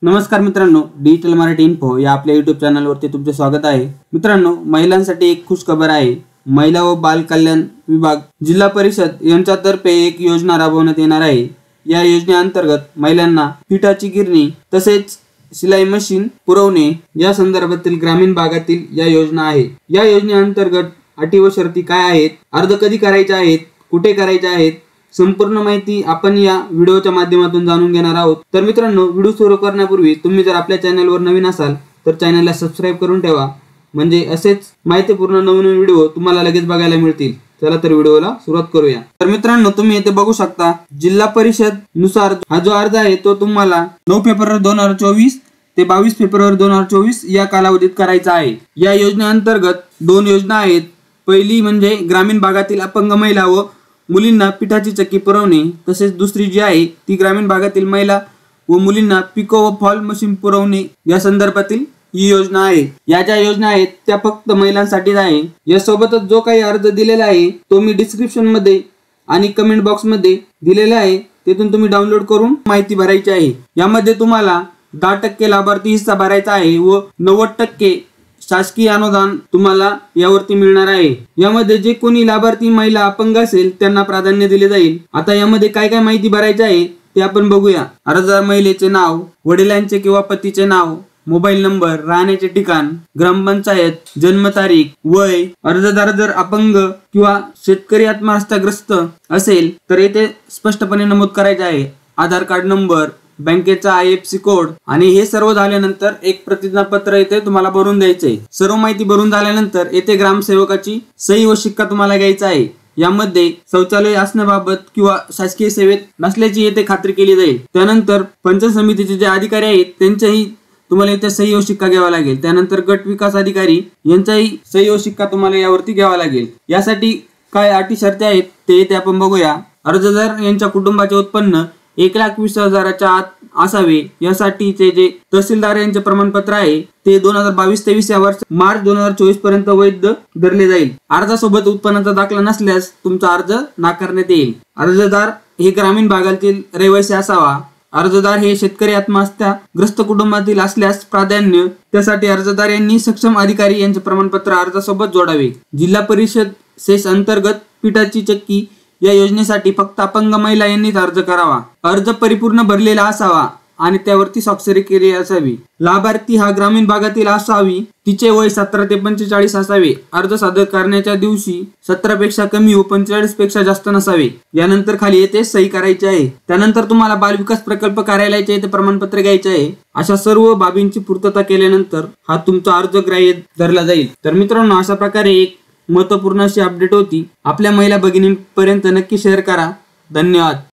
नमस्कार मित्रांनो, digital Marathi info या आपल्या यूट्यूब चॅनलवरती तुमचे स्वागत आहे। मित्रांनो, महिलांसाठी एक खुश खबर आहे। महिला व बाल कल्याण विभाग जिल्हा परिषद यांच्यातर्फे एक योजना राबवण्यात येणार आहे। या योजनेअंतर्गत महिलांना पिठाची गिरणी तसेच सिलाई मशीन पुरवणे या संदर्भातील ग्रामीण भागातील या योजना आहे। या योजनेअंतर्गत अटी व शर्ती काय आहेत, अर्ज कधी करायचे आहेत, कुठे करायचे आहेत, संपूर्ण माहिती आपण या व्हिडिओच्या माध्यमातून जाणून घेणार आहोत। तर मित्रांनो, व्हिडिओ सुरू करण्यापूर्वी तुम्ही जर आपल्या चॅनलवर नवीन असाल तर चॅनलला सबस्क्राइब करून ठेवा, म्हणजे असेच माहितीपूर्ण नवीन व्हिडिओ तुम्हाला लगेच बघायला मिळतील। चला तर व्हिडिओला सुरुवात करूया। तर मित्रांनो, तुम्ही येथे बघू शकता जिल्हा परिषद नुसार हा जो अर्ज आहे तो तुम्हाला 9 फेब्रुवारी 2024 ते 22 फेब्रुवारी 2024 या कालावधीत करायचा आहे। या योजनेअंतर्गत 2 योजना आहेत। पहिली म्हणजे ग्रामीण भागातील अपंग महिला व मुलींना पिठाची चक्की पुरवणे, तसेच दुसरी जी आहे ती ग्रामीण भागातील महिला व मुलींना पिको व फॉल मशीन पुरवणे या संदर्भातील ही योजना आहे। या ज्या योजना आहेत त्या फक्त महिलांसाठीच आहे। यासोबतच जो काही अर्ज दिलेला आहे तो मी डिस्क्रिप्शन मध्ये आणि कमेंट बॉक्स मध्ये दिलेला आहे, तिथून तुम्ही डाउनलोड करून माहिती भरायची आहे। यामध्ये तुम्हाला 10% लाभार्थी हिस्सा भरायचा आहे व 90% शासकीय अनुदान तुम्हाला यावरती मिळणार आहे। यामध्ये जे कोणी लाभार्थी महिला अपंग असेल त्यांना प्राधान्य दिले जाईल। आता यामध्ये काय काय माहिती भरायची आहे ते आपण बघूया। अर्जदार महिलेचे नाव, वडिलांचे किंवा पतीचे नाव, मोबाईल नंबर, राहण्याचे ठिकाण, ग्रामपंचायत, जन्मतारीख, वय। अर्जदार जर अपंग किंवा शेतकरी आत्महत्याग्रस्त असेल तर येथे स्पष्टपणे नमूद करायचे आहे। आधार कार्ड नंबर, बँकेचा IFSC कोड आणि हे सर्व झाल्यानंतर एक प्रतिज्ञापत्र येथे तुम्हाला भरून द्यायचे। सर्व माहिती भरून झाल्यानंतर येथे ग्रामसेवकाची सही व शिक्का तुम्हाला घ्यायचा आहे। यामध्ये शौचालय असण्याबाबत किंवा शासकीय सेवेत नसल्याची येथे खात्री केली जाईल। त्यानंतर पंचायत समितीचे जे अधिकारी आहेत त्यांच्याही तुम्हाला इथे सही व शिक्का घ्यावा लागेल। त्यानंतर गट विकास अधिकारी यांचाही सही व शिक्का तुम्हाला यावरती घ्यावा लागेल। यासाठी काय अटी शर्ती आहेत ते इथे आपण बघूया। अर्जदार यांच्या कुटुंबाचे उत्पन्न 1,20,000च्या आत असावे। यासाठीचे जे तहसीलदार यांचे प्रमाणपत्र आहे ते 2022-23 या वर्ष मार्च 2024 पर्यंत वैध धरले जाईल। अर्जासोबत उत्पन्नाचा दाखला नसल्यास तुमचा अर्ज नाकारण्यात येईल। अर्जदार हे ग्रामीण भागातील रहिवासी असावा। अर्जदार हे शेतकरी आत्महत्याग्रस्त कुटुंबातील असल्यास प्राधान्य, त्यासाठी अर्जदार यांनी सक्षम अधिकारी यांचे प्रमाणपत्र अर्जासोबत जोडावे। जिल्हा परिषद सेस अंतर्गत पिठाची चक्की या योजनेसाठी फक्त अपंग महिला यांनीच अर्ज करावा। अर्ज परिपूर्ण भरलेला असावा आणि त्यावरती स्वाक्षरी केली असावी। लाभार्थी हा ग्रामीण भागातील असावी। तिचे वय 17 ते 45 असावे। अर्ज सादर करण्याच्या दिवशी 17 पेक्षा कमी व 45 पेक्षा जास्त नसावे। यानंतर खाली येथे सही करायची आहे। त्यानंतर तुम्हाला बाल विकास प्रकल्प कार्यालयाचे येथे प्रमाणपत्र घ्यायचे आहे। अशा सर्व बाबींची पूर्तता केल्यानंतर हा तुमचा अर्ज ग्राह्य धरला जाईल। तर मित्रांनो, अशा प्रकारे एक महत्त्वपूर्ण अशी अपडेट होती। आपल्या महिला भगिनींपर्यंत नक्की शेअर करा। धन्यवाद।